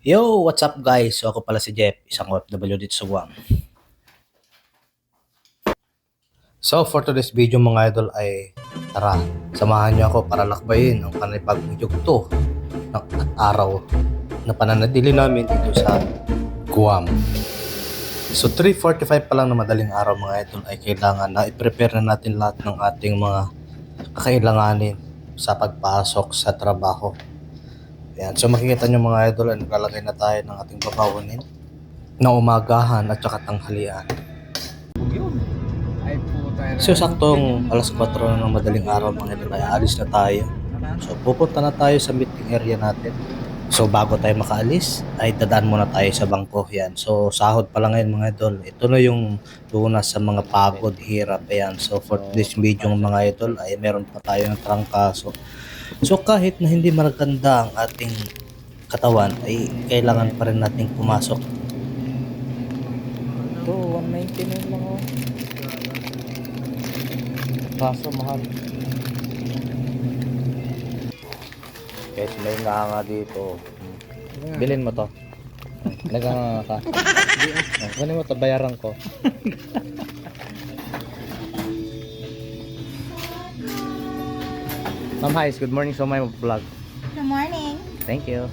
Yo, what's up guys? So ako pala si Jeff, isang OFW dito sa Guam. So for today's video mga idol ay tara, samahan niyo ako para lakbayin ang panibagong yugto ng araw na pananatili namin dito sa Guam. So 3:45 pa lang na madaling araw mga idol ay kailangan na i-prepare na natin lahat ng ating mga kakailanganin sa pagpasok sa trabaho. Ayan. So makikita nyo mga idol, naglalagay na tayo ng ating babawanin na umagahan at saka tanghalian. So saktong alas 4 na ng madaling araw mga idol ay alis na tayo. So pupunta na tayo sa meeting area natin. So bago tayo makaalis ay dadaan muna tayo sa bangko. Yan. So sahod pa lang ngayon mga idol. Ito na yung lunas sa mga pagod, hirap. Ayan. So for this video mga idol ay meron pa tayong trangkaso. So kahit na hindi maganda ang ating katawan ay kailangan pa rin nating pumasok. Ito, 199 lang oh. Kaso mahal. Guys, may nga dito. Bilhin mo to. Naganga ka. Kunin mo to, bayaran ko. Ma'am Hais, good morning sa my vlog. Good morning. Thank you.